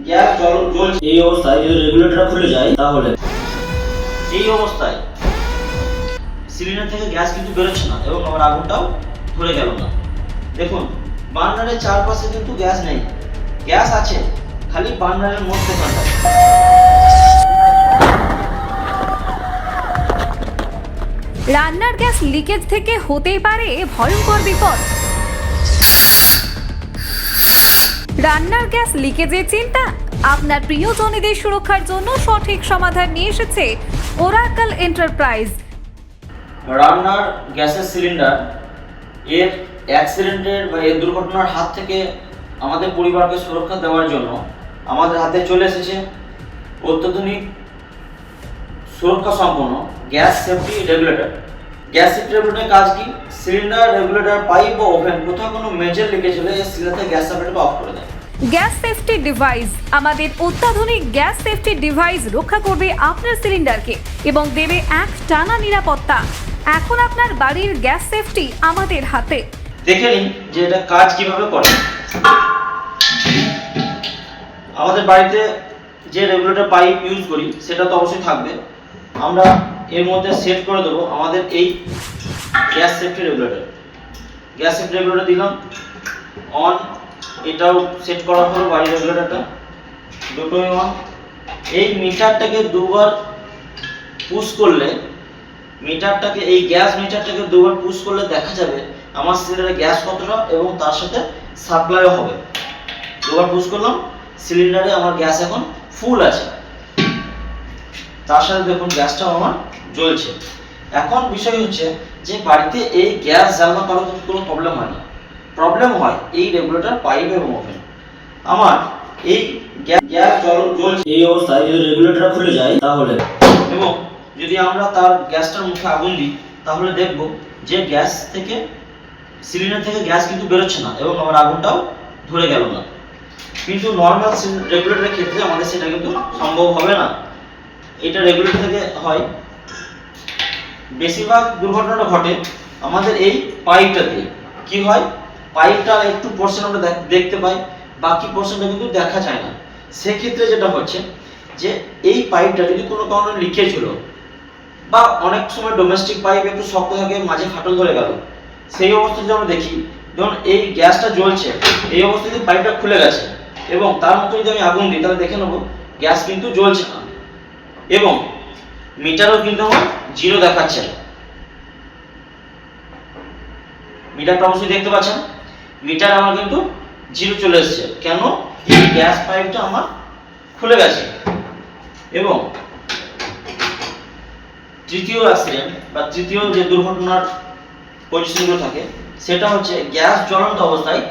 Gas জ্বলছে। এই অবস্থায় যদি রেগুলেটর খুলে যায় তাহলে এই অবস্থায় সিলিন্ডার থেকে গ্যাস কিন্তু বেরোচ্ছে না এবং আমার আগুনটাও ধরে গেল না। দেখুন বার্নারের চারপাশে কিন্তু গ্যাস নেই, গ্যাস আছে খালি বার্নারের মধ্যখানটা। রান্নার গ্যাস লিকেজ থেকে হতেই পারে ভয়ঙ্কর বিপদ। রান্নার গ্যাস লিকেজের চিন্তা? আপনার প্রিয়জনদের সুরক্ষার জন্য সঠিক সমাধান নিয়ে এসেছে ওরাকল এন্টারপ্রাইজ। রান্নার গ্যাসের সিলিন্ডার এর অ্যাক্সিডেন্টের বা এর দুর্ঘটনার হাত থেকে আমাদের পরিবারকে সুরক্ষা দেওয়ার জন্য আমাদের হাতে চলে এসেছে অত্যাধুনিক সুরক্ষা সম্পন্ন gas safety regulator. Gas safety রেগুলেটরের কাজ কি? সিলিন্ডার, রেগুলেটর, পাইপ বা ওভেন কোথাও কোনো মেজর লিকেজ হলে এই সিলিন্ডার থেকে গ্যাস সাপ্লাইটাকে অফ করে দেয়। Gas safety device. আমাদের অত্যাধুনিক গ্যাস সেফটি ডিভাইস রক্ষা করবে আপনার সিলিন্ডারকে এবং দেবে এক টানা নিরাপত্তা। এখন আপনার বাড়ির গ্যাস সেফটি আমাদের হাতে। দেখে নিন যে এটা কাজ কিভাবে করে। আমাদের বাড়িতে যে রেগুলেটর পাইপ ইউজ করি সেটা তো অবশ্যই থাকবে। আমরা এর মধ্যে সেট করে দেবো আমাদের এই gas safety regulator. Gas safety regulator দিলাম অন, এটাও সেট করা হলো বাড়ির রেগুলেটরটা, দুটোই অন। এই মিটারটাকে দুবার পুশ করলে, মিটারটাকে এই গ্যাস মিটারটাকে দুবার পুশ করলে দেখা যাবে আমার সিলিন্ডারে গ্যাস কতটা এবং তার সাথে সাপ্লাইও হবে। দুবার পুশ করলাম, সিলিন্ডারে আমার গ্যাস এখন ফুল আছে, তার সাথে দেখুন গ্যাসটাও আমার জ্বলছে। এখন বিষয় হচ্ছে যে বাড়িতে এই গ্যাস জ্বালানো কারোর কোনো প্রবলেম হয় না, প্রবলেম হয় এই রেগুলেটর পাইপ এবং ওভেন। আমার এই গ্যাস জ্বলছে এই অবস্থায় যদি রেগুলেটর খুলে যায় তাহলে এবং যদি আমরা তার গ্যাসটার মুখে আগুন দিই তাহলে দেখব যে গ্যাস থেকে সিলিন্ডার থেকে গ্যাস কিন্তু বেরোচ্ছে না এবং আমার আগুনটাও ধরে গেল না। কিন্তু নর্মাল রেগুলেটরের ক্ষেত্রে আমাদের সেটা কিন্তু সম্ভব হবে না। এটা রেগুলেটর থেকে হয়। বেশিরভাগ দুর্ঘটনাটা ঘটে আমাদের এই পাইপটা দিয়ে। কি হয়, পাইপটা একটু পোর্শন আমরা দেখতে পাই, বাকি পোর্শনটা কিন্তু দেখা যায় না। সেক্ষেত্রে যেটা হচ্ছে যে এই পাইপটা যদি কোনো কারণে লিকেজ হলো বা অনেক সময় ডোমেস্টিক পাইপ একটু শক্ত থাকে, মাঝে ফাটল ধরে গেল, সেই অবস্থায় যদি আমরা দেখি যখন এই গ্যাসটা জ্বলছে এই অবস্থায় যদি পাইপটা খুলে গেছে এবং তার মধ্যে যদি আমি আগুন দিই তাহলে দেখে নেবো গ্যাস কিন্তু জ্বলছে না এবং মিটারও কিন্তু আমার জিরো দেখাচ্ছে। মিটারটা অবশ্যই দেখতে পাচ্ছেন, মিটার আমার কিন্তু জিরো চলে এসেছে। কেন? এই গ্যাস পাইপটা আমার খুলে গেছে। এবং তৃতীয় অ্যাক্সিডেন্ট বা তৃতীয় যে দুর্ঘটনার পজিশনগুলো থাকে সেটা হচ্ছে গ্যাস জ্বলন্ত অবস্থায়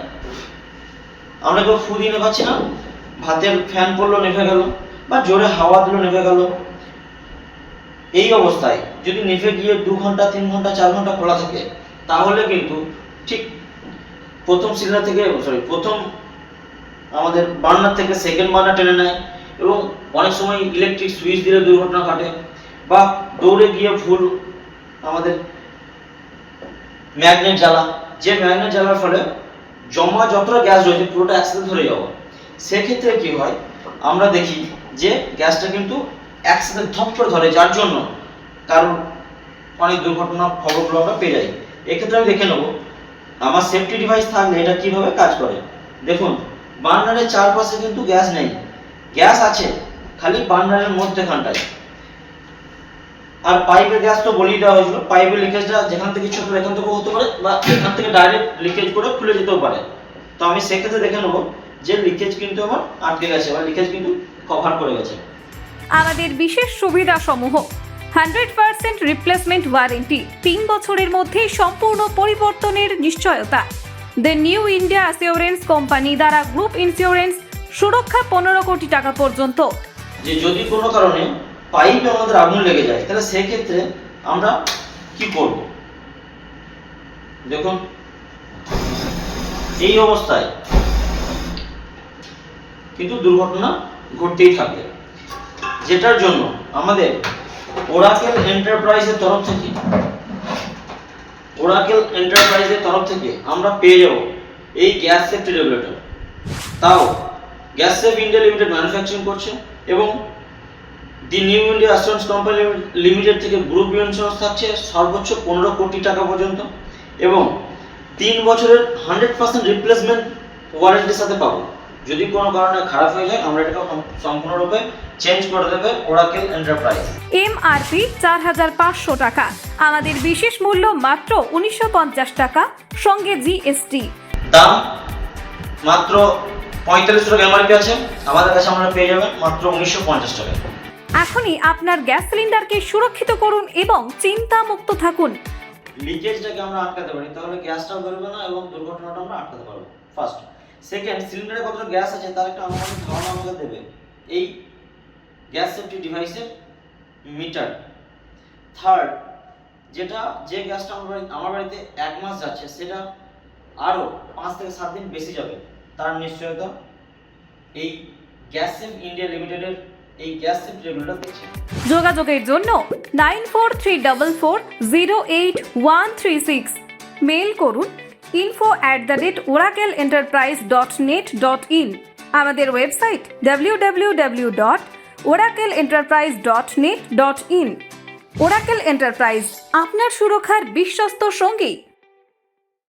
আমরা কেউ ফু দিয়ে নেভাচ্ছি না, ভাতের ফ্যান পড়লো নেভে গেল বা জোরে হাওয়া দিল নেভে গেল। এই অবস্থায় যদি নিভে গিয়ে 2 ঘন্টা 3 ঘন্টা 4 ঘন্টা খোলা থাকে তাহলে কিন্তু ঠিক প্রথম সিলিন্ডার থেকে প্রথম আমাদের বার্নার থেকে সেকেন্ড বার্নার টেনে নেয় এবং অনেক সময় ইলেকট্রিক সুইচ দিলে দুর্ঘটনা ঘটে বা দৌড়ে গিয়ে ফুল আমাদের ম্যাগনেট জ্বালা, যে ম্যাগনেট জ্বালার ফলে জমা যতটা গ্যাস রয়েছে পুরোটা একসাথে ধরে যাওয়া। সেক্ষেত্রে কি হয় আমরা দেখি যে গ্যাসটা কিন্তু একসাথে ধপ করে ধরে, যার জন্য কারণ অনেক দুর্ঘটনা খবরগুলো আমরা পেয়ে যাই। এক্ষেত্রে আমি দেখে নেবো আমার সেফটি ডিভাইস থাকলে এটা কিভাবে কাজ করে। দেখুন বার্নারের চারপাশে কিন্তু গ্যাস নেই, গ্যাস আছে খালি বার্নারের মধ্যখানটায়। আর পাইপের গ্যাস তো বলেই দেওয়া হয়েছিল, পাইপের লিকেজটা যেখান থেকে ছোট এখান থেকে হতে পারে বা এখান থেকে ডাইরেক্ট লিকেজ করে খুলে যেতেও পারে। তো আমি সেক্ষেত্রে দেখে নেবো যে লিকেজ কিন্তু আমার আটকে গেছে বা লিকেজ কিন্তু কভার করে গেছে। আমাদের বিশেষ সুবিধা সমূহ: 100% রিপ্লেসমেন্ট ওয়ারেন্টি, 3 বছরের মধ্যে সম্পূর্ণ পরিবর্তনের নিশ্চয়তা। The new India assurance company দ্বারা গ্রুপ ইন্স্যুরেন্স, সুরক্ষা 15 কোটি টাকা পর্যন্ত। যে যদি কোনো কারণে পাইপে আমাদের আগুন লেগে যায় তাহলে সেক্ষেত্রে আমরা কি করব। দেখুন এই অবস্থায় কিন্তু দুর্ঘটনা ঘটতেই থাকবে, যেটার জন্য আমাদের ওরাকেল এন্টারপ্রাইজের তরফ থেকে আমরা পেয়ে যাব এই গ্যাস সেফটি রেগুলেটর, তাও gas safe India limited manufacturing করছে এবং দি new India assurance company limited থেকে গ্রুপ ইন্স্যুরেন্স থাকছে সর্বোচ্চ 15 কোটি টাকা পর্যন্ত এবং 3 বছরের 100% রিপ্লেসমেন্ট ওয়ারেন্টির সাথে পাবো। যদি কোনো কারণে খারাপ হয়ে যায় আমরা এটাকে সম্পূর্ণরূপে চেঞ্জ করে দেবে ওরাকেল এন্টারপ্রাইজ। MRP 4,500 টাকা, আমাদের বিশেষ মূল্য মাত্র 1950 টাকা, সঙ্গে GST। দাম মাত্র 45 টাকা এমআরপি আছে, আমাদের কাছে আমরা পেয়ে যাবেন মাত্র 1950 টাকা। এখনই আপনার গ্যাস সিলিন্ডারকে সুরক্ষিত করুন এবং চিন্তামুক্ত থাকুন। লিকেজটাকে আমরা আটকাতে পারি, তাহলে গ্যাসটাও বেরোবে না এবং দুর্ঘটনাটা আমরা আটকাতে পারবো। ফার্স্ট। সেকেন্ড, সিলিন্ডারে কতটা গ্যাস আছে তার একটা আনুমানিক ধারণা আমাকে দেবে এই গ্যাস সেফটি ডিভাইসের মিটার। থার্ড, যে গ্যাসটা আমার বাড়িতে 1 মাস যাচ্ছে সেটা আরও 5 থেকে 7 দিন বেশি যাবে, তার নিশ্চয়তা এই গ্যাস সেফ ইন্ডিয়া লিমিটেডের এই গ্যাস সেফটি রেগুলেটর দিচ্ছে। যোগাযোগের জন্য 9434408136, মেল করুন info@oracleenterprise.net.in, আমাদের ওয়েবসাইট www.oracleenterprise.net.in। ওরাকেল এন্টারপ্রাইজ, আপনার সুরক্ষার বিশ্বস্ত সঙ্গী।